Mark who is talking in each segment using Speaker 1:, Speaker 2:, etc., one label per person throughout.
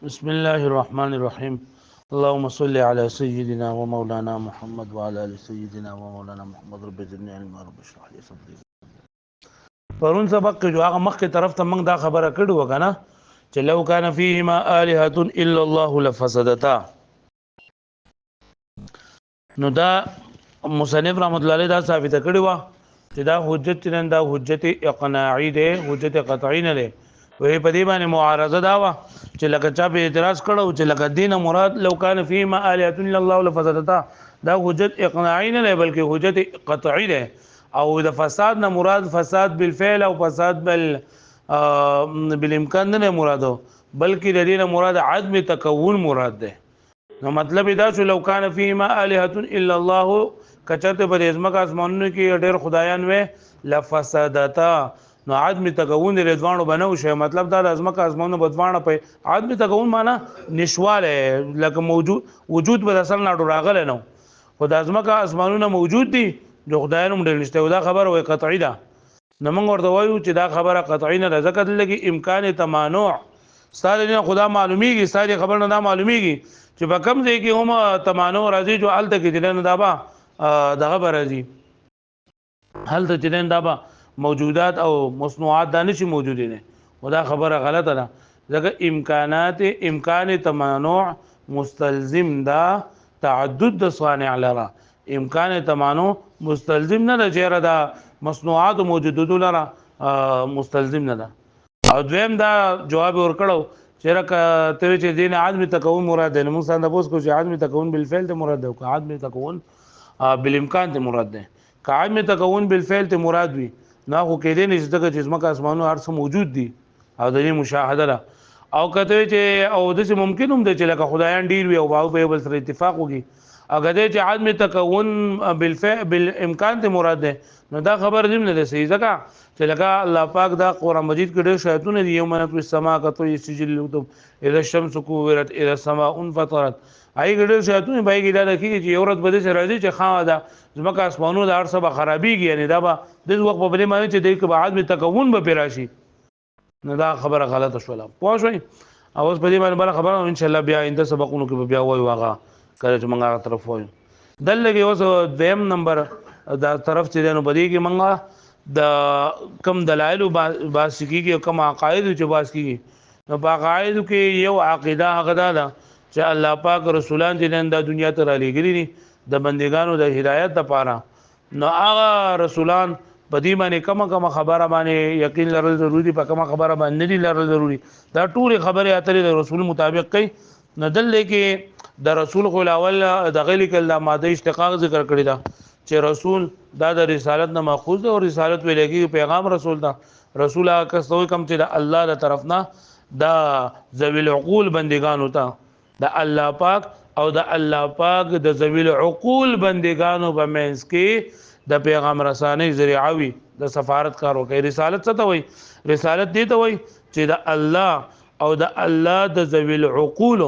Speaker 1: بسم الله الرحمن الرحيم. اللهم صل على سيدنا ومولانا محمد وعلى ال سيدنا ومولانا محمد. رب زدني علما رب اشرح لي صدري. پرون سبق کې جو هغه مخکې طرف ته موږ دا خبره کړې وکنه چې لو کان فیهما الهه الا الله لفسدتا. نو دا مصنف رحمت الله علیه دا ثابت کړی و چې دا حجت نن دا حجت اقناعی دی، حجت قطعی نه دی. وی په دې باندې معارضه دا و چې لکه چا په اعتراض کړو چې لکه دین مراد لو کان فیهما الهه الا الله لفسدتا، دا حجت اقناعی نه دی بلکې حجت قطعی دی. او د فساد نه مراد فساد بالفعل او فساد بالامکان نه مرادو، بلکې د دې نه مراد عدم تکون مراد دی. نو مطلب دا چې لو کان فیهما الهه الا الله، کچته په ازمکه اسمانونو کې ډېر خدایان وې لفسدتا، نو عدم تکون رضوانو بنو شي. مطلب دا د ازمکه اسمانونو بدوانه په عدم تکون معنا نشواله، لکه موجود وجود به اصل نه راغله نو، خدای ازمکه اسمانونو موجود دي جو خدایانو ډېر نشته. دا خبره وې قطعی ده. نو موږ ورته وایو چې دا خبره قطعی نه ده، ځکه لګي امکان تمانع ستاره نه خدا معلومیږي، ستاره خبر نه معلومیږي چې په کم ځای کې هم تمانع راځي جو الته کې دلنه دا به دغه راځي، هلته چې دا به موجودات او مصنوعات دا نشي موجودې نه. خدا خبره غلطه ده، ځکه امکان تمانع مستلزم دا تعدد د صانع لرا. امکان تمانع مستلزم نه ده چیرې دا مصنوعات او موجودات لرا مستلزم نه ده. او دویم دا جواب ورکړو چیرې ته چې دین عدم تکون مراد ده، موږ څنګه پوس کو چې عدم تکون بالفعل ته مراد ده او عدم تکون بالامکان ته مراد ده. که عدم تکون بالفعل ته مراد وي نو خو کې دې نشته چې ځمکه اسمانونو هر څه موجود دي او د دې مشاهده ده. او کته چې او د څه ممکن هم ده چې لکه خدایان ډیر وي او باو په بل سره اتفاق وکړي. اگر دې چې عدم تکون بالفعل بالامکان ته مراد ده نو دا خبر دې نه ده صحیح، ځکه چې لکه الله پاک دا قرآن مجید کې ډېر شایتونه دي. یوم نطوی السماء کطی السجل للکتب اذا الشمس کورت اذا السماء انفطرت، هغې کې ډېر شایتونه به هغې دا کېږي چې یو ورځ به داسې راځي چې خامه ده ځمکه اسمانونو د هر څه به خرابېږي، یعنې دا به داسې وخت په دې معنی چې دې کې به عدم تکون به پرې راشي. نو دا خبره غلطه شوله، پوه شوئ. او اوس په دې باندې بله خبره انشاءالله بیا آینده سبقونو کې به بیا وایو هغه کله چې موږ هغه طرف وایو. دلته کې اوس دویم نمبر دا طرف چې دی نو په دې کې موږ د کم دلایل باس کیږي او کم عقاید چې باس کیږي. نو په عقایدو کې یو عقیده هغه ده چې الله پاک رسولان چې نن د دنیا ته را لېږلي دي د بندګانو د هدایت لپاره. نو هغه رسولان په دې باندې کومه خبره باندې یقین لرل ضروري دي، په کومه خبره باندې نه دي لرل ضروري. دا ټولې خبرې اترې د رسول مطابق کوي. نو دلته کې د رسول خو الاول دغه لیکل د ماده اشتقاق ذکر کړی ده چې رسول دا د رسالت نه ماخوذ ده، او رسالت ویل کېږي پیغام رسول ده. رسول هغه کس ته کوم چې د الله له طرف نه دا ذوی العقول بندگانو ته د الله پاک او د الله پاک د ذوی العقول بندگانو په منځ کې د پیغام رسانۍ ذریعه وي، د سفارت کار وکړي. رسالت څه ته وایي؟ رسالت دې ته وایي چې د الله او د الله د ذوی العقول،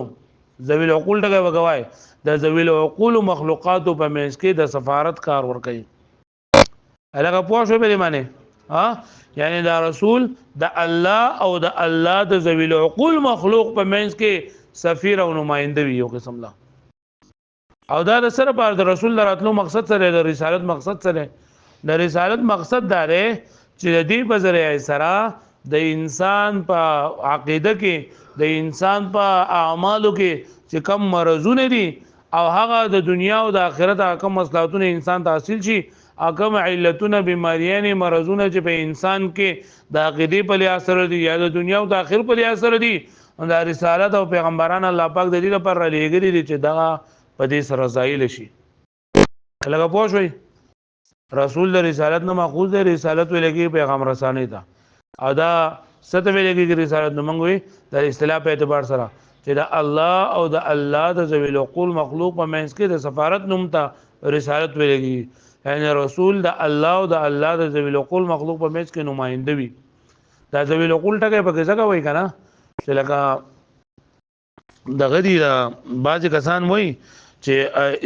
Speaker 1: ذوی العقول ټکی وګوای د ذوی العقول مخلوقاتو په منځ کې د سفارت کار ورکوي. هغه پوه شو به دې معنی ها، یعنی دا رسول د الله او د الله د ذوی العقول مخلوق په منځ کې سفیر او نماینده وي یو قسم لا. او دا د سره پر د رسول راتلو مقصد سره د رسالت مقصد سره د رسالت مقصد دا دی چې د دې په ذریعه سره د انسان په عقیده کې د انسان په اعمالو کې چې کم مرزونه دي او هغه د دنیا او د آخرت کم مصلحتونه انسان ته حاصل شي، کم علتونه بیماریان مرزونه چې په انسان کې د عقیدې په لحاظ سره دي یا د دنیا او د آخرت په لحاظ سره دي، دا رسالت او پیغمبران الله پاک د دې لپاره لېږلي دي چې دغه په دې سره زایل شي. لکه پوه شوئ رسول د رسالت نه ماخوذ دی، رسالت ویل کېږي پیغام رسانۍ ته. او دا څه ته ویل کېږي رسالت؟ نو موږ وایي د اصطلاح په اعتبار سره چې د الله او د الله د ذوی العقول مخلوق په منځ کې د سفارت نوم ته رسالت ویل کېږي. یعنی رسول د الله او د الله د ذوی العقول مخلوق په منځ کې نماینده وي. دا ذوی العقول ټکی پکې څنګه وایي که نه چې لکه دغه دي بعضې کسان وایي چې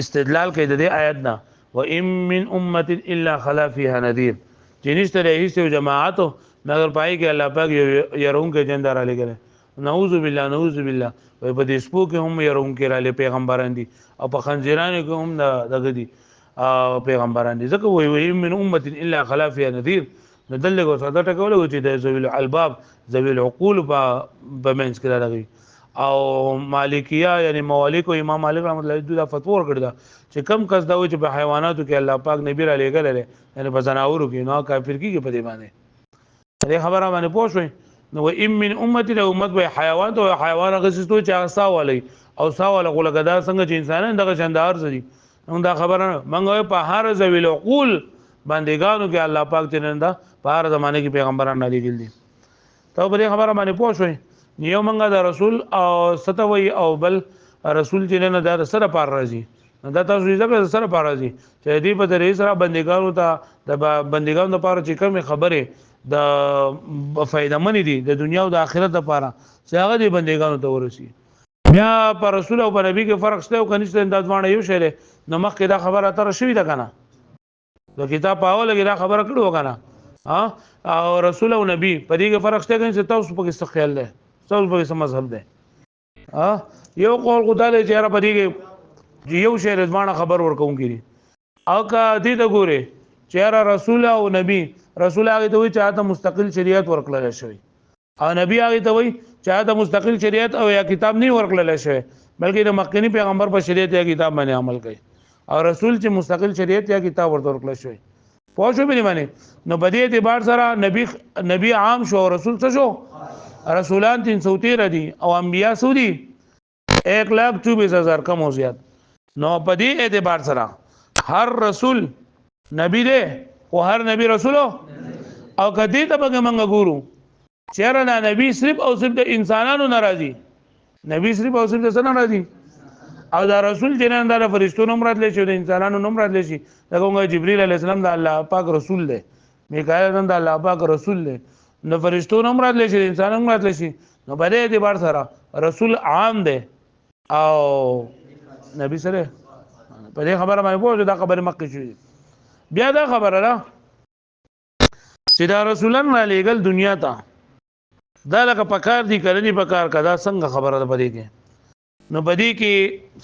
Speaker 1: استدلال کوي د دې آیت نه وَإِن مِّنْ أُمَّةٍ إِلَّا خَلَا فِيهَا نَذِيرٌ، چې نشته دی هېڅ یو جماعت مګر پای کې الله پاک یو يرونکی جنده را لېږلی. نعوذ بالله نعوذ بالله. وای په دې سپو کې هم يرون کې را لې پیغمبران دي او په خنزیرانو کې هم دغه دي پیغمبران دي. ځکه وای من امه الا خلا فيها نذير. نو دلته کو څه ټکول و چې د ذویل الباب ذویل العقول په منځ کې راغی. او مالکیه یعنی مالک او امام مالک رحمۃ اللہ علیہ دا فتوا ورکړه دا چې کم کس دا و چې په حیواناتو کې الله پاک نبی را لېږل لري یعنی په زناورو کې نو کافر کیږي په دې باندې. دې خبره باندې پوه شئ. نو ام من امتی د امت به حیوان ته حیوان غسستو چې هغه سا والی او سا والا غلګدا څنګه چې انسانان دغه شاندار سړي نو دا خبره منګوي په هر ذویل عقول بندګانو کې الله پاک تننده په هر زمانه کې پیغمبران علی ګل دي. ته په دې خبره باندې پوه شئ. یو منګه د رسول او ستوي او بل رسول چې نه د سره پار راځي دا تاسو یې ځکه سره پار راځي چې دې په دې سره بندګانو ته د بندګانو لپاره چې کوم خبره د فائدہ منی دي د دنیا او د آخرت لپاره چې هغه دې بندګانو ته ورسي. بیا پر رسول او پر نبی کې فرق شته او کنيشته اندازونه یو شی نو مخکې دا خبره تر شوی ده کنه د کتاب په اول کې دا خبره کړو کنه او رسول او نبی په دې کې فرق شته چې تاسو په کې څه خیال ده تاسو په څه مذهب ده یو قول خدای دې چیرې په دې کې یو شی رضوانه خبر ورکوم کړي او کا دې ته ګوره چیرې رسول او نبی رسول هغه ته وی چاته مستقل شریعت ورکړل شوی او نبی هغه ته وی چاته مستقل شریعت او یا کتاب نه ورکړل شوی بلکې د مخکنی پیغمبر په شریعت یا کتاب باندې عمل کوي او رسول چې مستقل شریعت یا کتاب ورته ورکړل شوی. پوه شو به معنی نو په دې اعتبار سره نبی عام شو او رسول څه شو رسولان 313 دي او انبیا سودي 1,24,000 کم او زیات. نو په دې اعتبار سره هر رسول نبی دی او هر نبی رسولو او کدی ته به موږ ګورو چیرې نه نبی صرف او صرف د انسانانو ناراضي نبی صرف او صرف د سره ناراضي او دا رسول جنان د فرشتو نوم راتلی شي د انسانانو نوم راتلی شي دغه جبرئیل علیه السلام د الله پاک رسول دی میکائیل د الله پاک رسول دی نو فرشتو نوم راتلی شي انسانانو نوم راتلی شي نو په دې اعتبار سره رسول عام دی او نبی سره په دې خبره باندې پوه دا خبره مکه شي. بیا دا خبره ده چې دا رسولان را لېږل دنیا ته دا لکه پکار دي کله نه پکار کدا څنګه خبره ده پدې کې نو پدې کې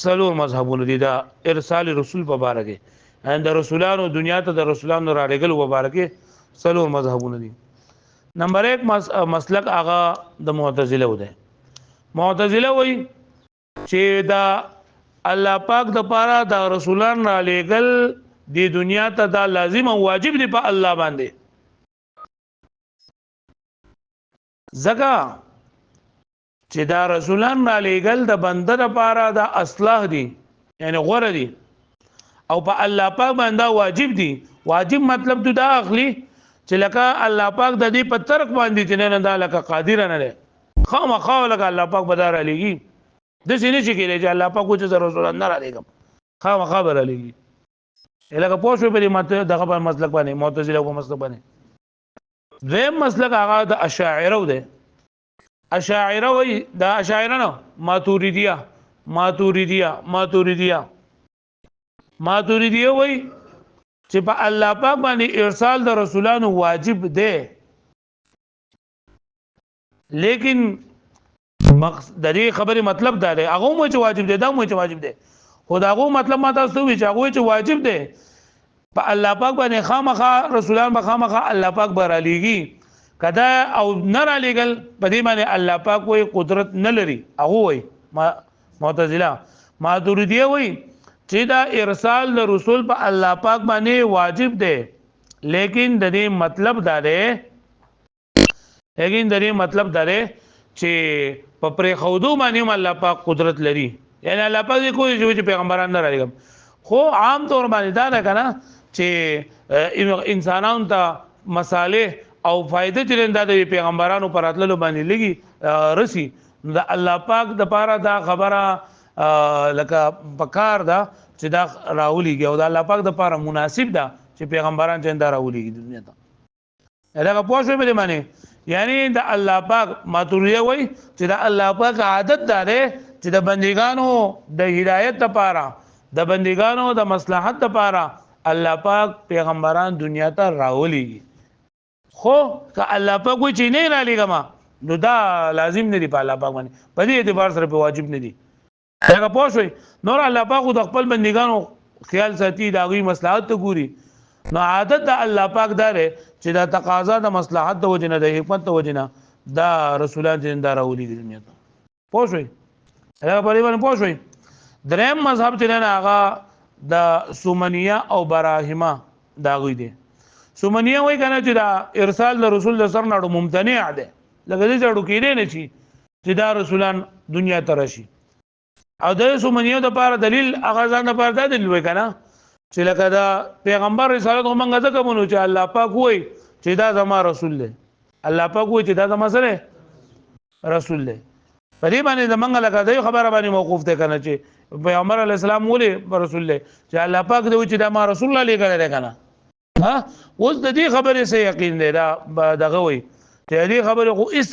Speaker 1: څلور مذهبونه دي دا ارسال رسول په باره کې ان د رسولانو دنیا ته د رسولانو را لېږل په باره کې څلور مذهبونه دي. نمبر 1 مسلک هغه د معتزله و ده. معتزله وایي چې دا الله پاک د پاره د رسولان را لېږل دی دنیا ته دا لازم او واجب دی په الله باندې زکه چې دا رسولان را لېږل د بنده لپاره د اصلاح دي یعنی غوړه دي او په الله پاک باندې واجب دي. واجب مطلب دا اخلي چې لکه الله پاک د دې په ترک باندې چې نه دا لکه قادر نه لري خامخا لکه الله پاک بدار علیږي د څه نه چې کېږي چې الله پاک چې رسولان نه را لېږم خامخا بر علیږي لکه پوه شو په دې دغه په مسلک باندې معتزله په مسلک باندې. دویم مسلک هغه د اشاعره و ده. اشاعره وایي دا اشاعره نه ماتوریدیه وایي چې په الله پاک باندې ارسال د رسولانو واجب ده لیکن د دې خبرې مطلب دا دی هغه مو چې واجب دی دا مو چې واجب دی خو دا هغه مطلب ما تاسو وی چې هغه چې واجب دی په الله پاک باندې خامخا رسولان به خامخا الله پاک بر علیږي کدا او نه را لېږل په دې باندې الله پاک وایي قدرت نه لري هغه وایي معتزله. ماتوریدیه وایي چې دا ارسال د رسول په الله پاک باندې واجب دی لیکن د دې مطلب دا دی چې په پرې خودو باندې الله پاک قدرت لري یعنی الله پاک کوئی چې پیغمبران نه راغلي خو عام طور باندې دا نه کنه چې انسانانو ته مصالح او فائدې ترنده د پیغمبرانو پر اتللو باندې لګي رسی د الله پاک د پاره دا خبره لکه پکار دا چې دا راولېږي او د الله پاک د پاره مناسب ده چې پیغمبران څنګه راولېږي دنیا ته دا په پوښتنه باندې معنی یعنی د الله پاک ماتوریه وای چې د الله پاک عادت ده چې د بندګانو د هدایت لپاره د بندګانو د مصلحت لپاره الله پاک پیغمبران دنیا ته راولېږي خو که الله پاک وای چې نه را لېږم نو دا لازم نه دی په الله پاک باندې په دې اعتبار سره په واجب نه دی هغه پوه شوي نور الله پاک د خپل بندګانو خیال ساتي د هغوی مصلحت ته ګوري نو عادت د الله پاک دا دی چې دا تقاضا د مصلحت د وجې نه د حکمت د وجې نه دا رسولان چې دا راولېږي دنیا ته پوه شوي هغه په دې باندې پوه شوي دریم مذهب چې دی هغه د سومنیه او براهمه د هغوی دی سومنیه وایي که نه چې دا ارسال د رسول د سر نه اړو ممتنع دی لکه دې اړو کېدی نه شي چې دا رسولان دنیا ته راشي او د سومنیو دپاره دلیل هغه ځان دپاره دا دلیل وایي که نه چې لکه دا پیغمبر رسالت خو موږ ځکه منو چې الله پاک وایي چې دا زما رسول دی الله پاک وایي چې دا زما څه دی رسول دی په دې باندې زمونږ لکه د خبره باندې موقوف دی که نه چې پیغمبر علیه السلام ولې رسول دی چې الله پاک دی وایي چې دا ما رسول الله لېږلی دی که نه اوس د دې خبرې څه یقین دی دا دغه وایي چې دې خبرې خو هېڅ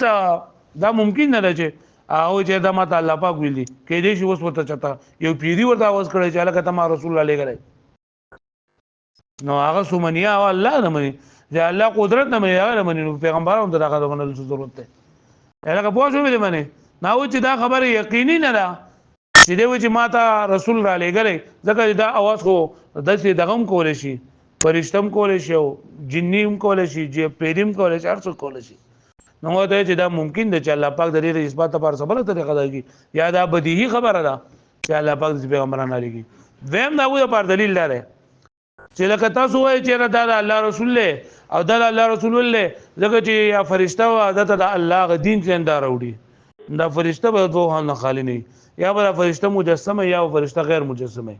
Speaker 1: دا ممکن نه ده چې هغه چې دا ماته الله پاک ویلي کېدای شي اوس ورته چېرته یو پیري ورته اواز کړی چې هلکه ته ما رسول الله لېږلی نو هغه سومنیه او الله نه مني چې الله قدرت نه مني هغه نه مني نو پیغمبرانو ته د هغه د منلو څه ضرورت دی هلکه پوه شوې دې منې نه وایي چې دا خبره یقیني نه ده چې دی وایي چې ما ته رسول را لېږلی ځکه چې دا اواز خو داسې دغه هم کولی شي فرشته هم کولی شي او جني هم کولی شي پیري هم کولی شي هر څوک کولی شي نو ورته چې دا ممکن دی چې الله پاک د دې د اثبات لپاره څه بله طریقه درکړي یا دا بدیهي خبره ده چې الله پاک د پیغمبران رالیږي دویم د هغوی لپاره دلیل دا دی چې لکه تاسو وایئ چې دا د الله رسول دی او دا د الله رسول دی ځکه چې یا فرشته وه ده ته د الله هغه دین چې دا راوړي دا فرشته به دوه هم نه خالي نه وي یا به دا فرشته مجسمه یا به فرشته غیر مجسمه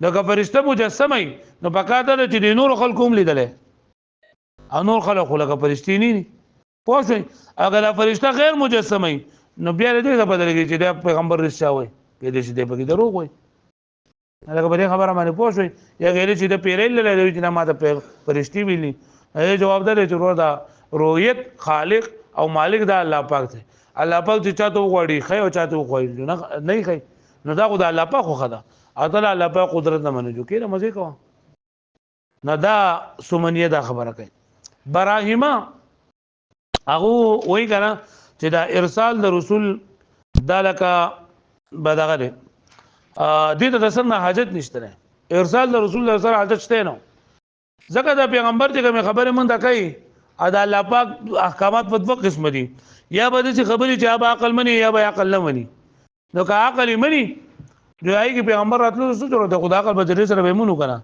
Speaker 1: لکه فرشته مجسمه وي نو پکار ده چې د نورو خلکو هم لیدلی او نور خلک خو لکه فرشتې نه دي پوه شئ اگر دا فرشته غیر مجسمه وي نو بیا د دې ته بدلېږي چې دا پیغمبر رښتیا وایي کېدای شي دی پکې دروغ وایي لکه په دې خبره باندې پوه شئ یا کېدای شي د پیری لیدلی دی چې نه ما ته فرشتې ویلي هغې جواب دا دی چې ورور دا رویت خالق او مالک دا الله پاک دی الله پاک چې چاته وغواړي ښی او چاته وغواړي نه یې ښی نو دا خو د الله پاک خو ښه ده او ته د الله پاک قدرت نه منې جو کېږه مزې کوه نه دا سومنیه دا خبره کوي براهمه هغه وایي که نه چې دا ارسال د رسول دا لکه به دغه دی دې ته د سر نه حاجت نشته دی ارسال د رسول د سره حاجت شته نه ځکه دا پیغمبر چې کومې خبرې مونږ ته کوي او د الله پاک احکامات په دوه قسمه دي یا به داسې خبرې چې یا به عقل مني یا به عقل نه مني نو که عقل یې مني نو هغې کې پیغمبر راتلو څه ضرورت دی خو د عقل په ذریعې سره به یې منو که نه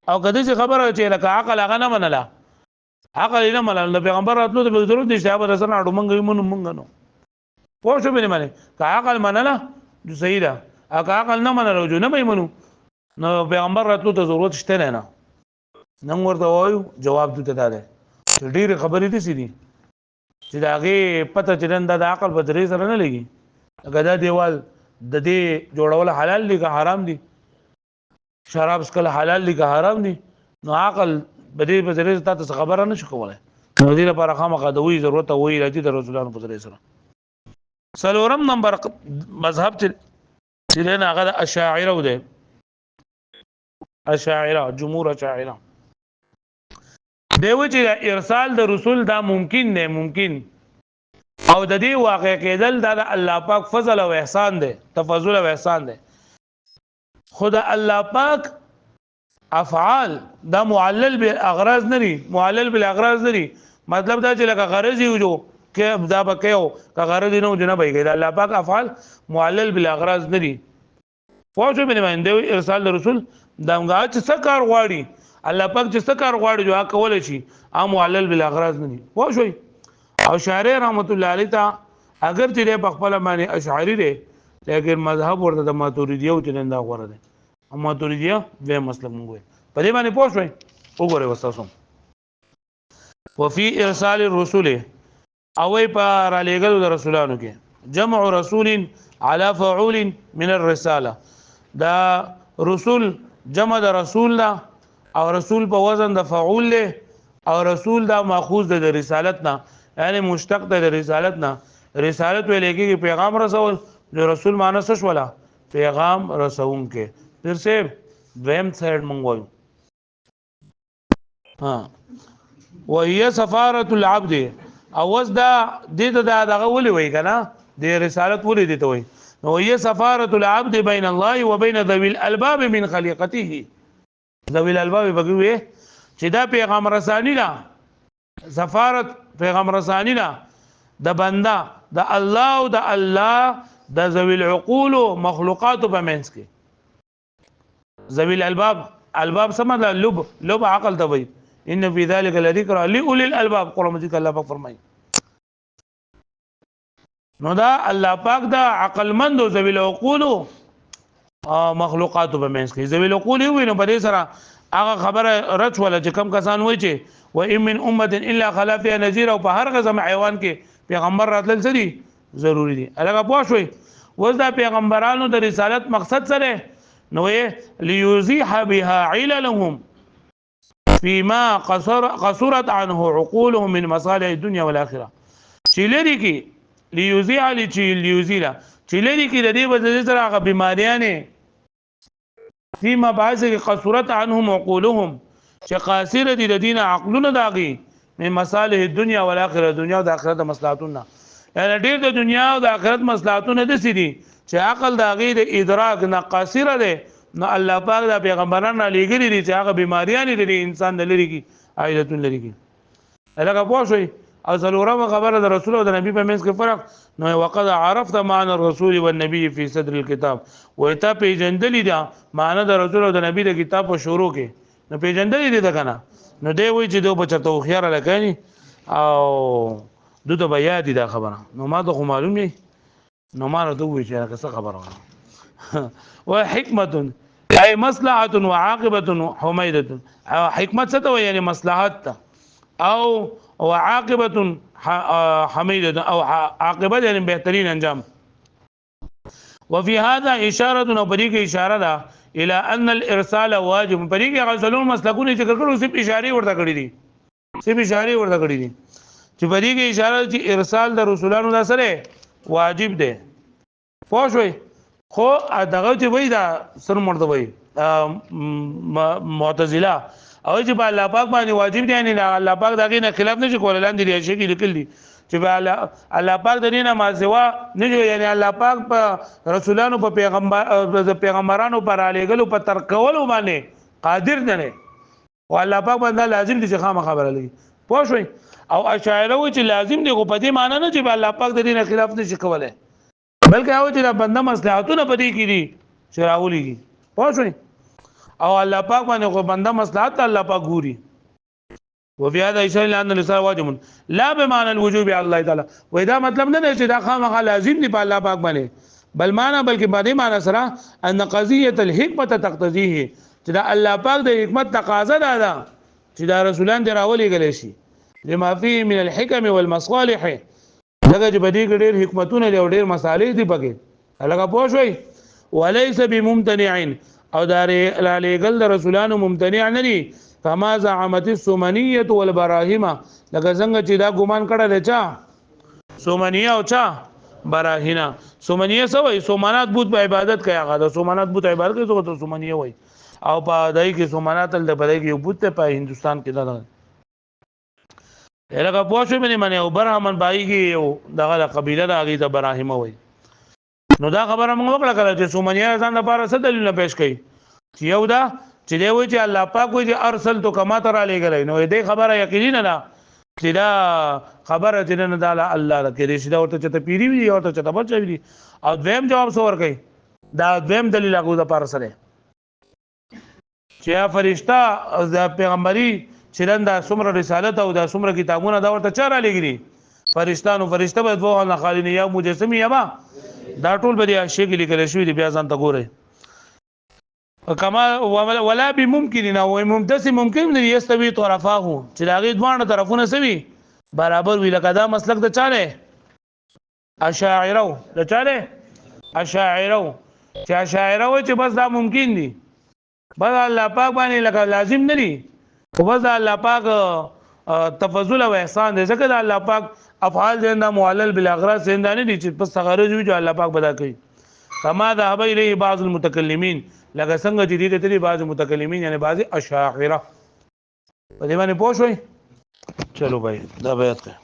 Speaker 1: او که داسې خبره چې لکه عقل هغه نه منله عقل یې نه منله د پیغمبر راتلو ته به ضرورت نشته هغه به د سر نه اړو مونږ یې منو مونږ نو پوه شو مې منې که عقل منله نو صحیح ده او که عقل نه منله جو نه به یې منو نو پیغمبر راتلو ته ضرورت شته دی نه نن ورته وایو جواب دلته دا دی چې ډېرې خبرې داسې دي چې د هغې پته چې نن دا د عقل په ذریعې سره نه لګي لکه دا دیوال د دې جوړول حلال دي که حرام دي شراب څکل حلال دي که حرام دي نو عقل په دې په ذریعې تا ته څه خبره نه شي کولی نو دې لپاره خامخا د وحي ضرورت او وحي راځي د رسولانو په ذریعې سره څلورم نمبر مذهب چې دی نه هغه د اشاعره دی اشاعره جمهور اشاعره دی وایي چې ارسال د رسول دا ممکن دی ممکن او د دې واقع کېدل دا د الله پاک فضل او احسان دی تفضل او احسان دی خو د الله پاک افعال دا معلل بالاغراض نه دي معلل بالاغراض نه دي مطلب دا چې لکه غرض یې وجو کې دا به کوي که غرض یې نه وجو نه به یې کوي د الله پاک افعال معلل بالاغراض نه دي پوه شو مې باندې ارسال د رسول دا هغه چې څه کار غواړي الله پاک چې څه کار غواړي جو هغه کولی شي هغه معلل بالاغراض نه دي پوه شوئ او شاعر رحمت الله علیه ته اگر چې دی په خپله باندې اشعري دی لیکن مذهب ورته د ماتوریدیه و چې نن دا غوره دی او ماتوریدیه دویم مسلک مونږ وایو په دې باندې پوه شوئ وګورئ اوس تاسو وفي ارسال الرسول او په رالیږلو د رسولانو کې جمع رسول على فعول من الرساله دا رسول جمع د رسول ده او رسول په وزن د فعول دی او رسول دا ماخوذ د رسالت نه یعنی مشتق د رسالت نه رسالت ویل کېږي پیغام رسول جو رسول معنی څه شوله پیغام رسونکی پھر سے دویم سایډ مونږ وایو وهي سفارة العبد او وس دا دې ته دغه ولي وای کنه د رسالت ولي دي ته وای نو هي سفاره العبد بين الله وبين ذوي الالباب من خليقته ذوي الالباب بګوي چې دا پیغام رسانی ده سفارت پیغام رسانی ده د بنده د الله او د الله د ذوي العقول مخلوقات په منځ کې ذوي الالباب الباب سمد لب عقل ته وای ان في ذلك لذكرى لاولي الالباب قرآن مجید الله پاک فرمایي نو دا الله پاک دا عقل مند او ذوی العقول مخلوقات په منځ کې ذوی العقول وي نو په دې سره هغه خبره رچ ولا چې کم کسان وای چې و ان من امه الا خلا فيها نذير او په هر غزم حیوان کې پیغمبر راتل سړي ضروری دي الګه پوه شوي وز دا پیغمبرانو د رسالت مقصد سره نو ليزيح بها عللهم فيما قصرت عنه عقولهم من مصالح الدنيا والاخره چې لري کې ليزيح ليزيلا چې لري کې د دې وجه سره هغه بیماریانه فيما بعض قصرت عنهم عقولهم چې قاصره دي د دین عقلونه داغي من مصالح الدنيا والاخره دنیا او د آخرت مصلحتونه یعنی ډیر د دنیا او د آخرت مصلحتونه د سړي چې عقل داغي د ادراک نه قاصره ده نو الله پاک دا پیغمبرانو لګري دي چې هغه بیماریاں دي انسان د لري کی عائلتون لري کی الګه پوه شوي او ضرورت خبره د رسول او د نبی په منځ کې فرق نو وقد عرفت معنى الرسول والنبي في صدر الكتاب وایته پیجندلی دا معنی د رسول او د نبی د کتاب په شروع کې نو پیجندلی دي دا کنه نو دی وای چې دوه بچته خو خيار لکانی او دوته بیا دي دا خبره نو ما ته معلوم نه نو ما ته وای چې څه خبره وحکمت اي مصلحه وعاقبه حميده حکمت څه ته یعنی مصلحت او وعاقبه حميده او عاقبه یعنی بهترین انجام وفي هذا اشاره وبريك اشاره ده الى ان الارسال واجب بريك غسلون مسلكون ذکر کړو صرف اشاره ورته کړی دي صرف اشاره ورته کړی دي چې بريك اشاره چې ارسال د رسولانو د سره واجب ده پوه شئ خو دغه چې وای دا سر مرده وای معتزله او چې په الله پاک باندې واجب دي نه الله پاک دغه نه خلاف نشي کولای لاندې دی شي کې لیکل دي چې الله پاک د دینه ما سوا نه یعنی الله پاک په رسولانو په پیغمبرانو پر علیګلو په تر کولو باندې قادر نه او الله پاک باندې لازم دي چې خامہ خبره لګي پوه شئ او اشاعره و چې لازم دي خو په دې معنی نه چې الله پاک د دینه خلاف نشي کولای بلکې هغه چې بنده مصلحتونه پدې کړي چې راولېږي پوه شئ او الله پاک باندې خو بنده مصلحت الله پاک ګوري وفي هذا اشاره الى ان الرساله واجب لا بمعنى الوجوب على الله تعالى ودا مطلب نه چې دا خامخا لازم دی په الله پاک باندې بل معنا بلکې باندې معنا سره ان قضيه الحکمه تقتضيه چې دا الله پاک د حکمت تقاضا ده چې دا رسولان دی راولېږل شي لما فيه من الحكم والمصالح لکه چې بدی ډېر حکمتونه او ډېر مصالح دي پکې لکه پوه شئ وليس بممتنع او دار لګل د رسولانو ممتنع نه دي فما زعمت السمنيه والبراهيم لکه څنګه چې دا ګمان کړه د چا سومنیه او چا براهینا سومنیه سوې سومنات بوت په عبادت کوي هغه د سومنات بوت عبادت کوي څه ته سومنیه وای او په دای کې سومنات تل د بدای کې بوت په هندستان کې دا لکه پوه شو باندې او برهمن بایږي او دغه قبيله د هغه د براهيم وای نو دا خبره موږ وکړه کله چې سومنیه ځان لپاره څه دلیل پیش کړي چې یو دا چې دی وای چې الله پاک وای چې ارسل تو کما تر علی غلې نو دې خبره یقیني نه ده چې دا خبره چې نه ده الله کې دې شي دا ورته چې پیری وي او ته چې بچ وي او دویم جواب څور کوي دا دویم دلیل هغه د پاره سره چې فرشتہ د پیغمبري چرند دا څومره رسالت او دا څومره کتابونه دا ورته چاره لګري فرشتہ به دوه نه خالین یا مجسم یا ما دا ټول به دی شي کې لیکل شوی دی بیا ځان ته ګوره کما ولا بممکن او ممتث ممکن دی یستوی طرفاه چې داغه دوه طرفونه سوي برابر وی لکه دا مسلک د چاله اشاعره د چاله اشاعره چې اشاعره چې بس دا ممکن دي بس الله پاک باندې لکه لازم نه دي خو بس الله پاک تفضل او احسان دې ځکه الله پاک افعال زنده معلل بالاغراض زنده نه دي چې پس تغرض وي جو الله پاک بدا کوي کما ذهب الیه بعض المتکلمین لکه څنګه چې دې ته بعض متکلمین یعنی بعض اشاعره په دې باندې پوه شئ چلو بھائی دا بیعت کړه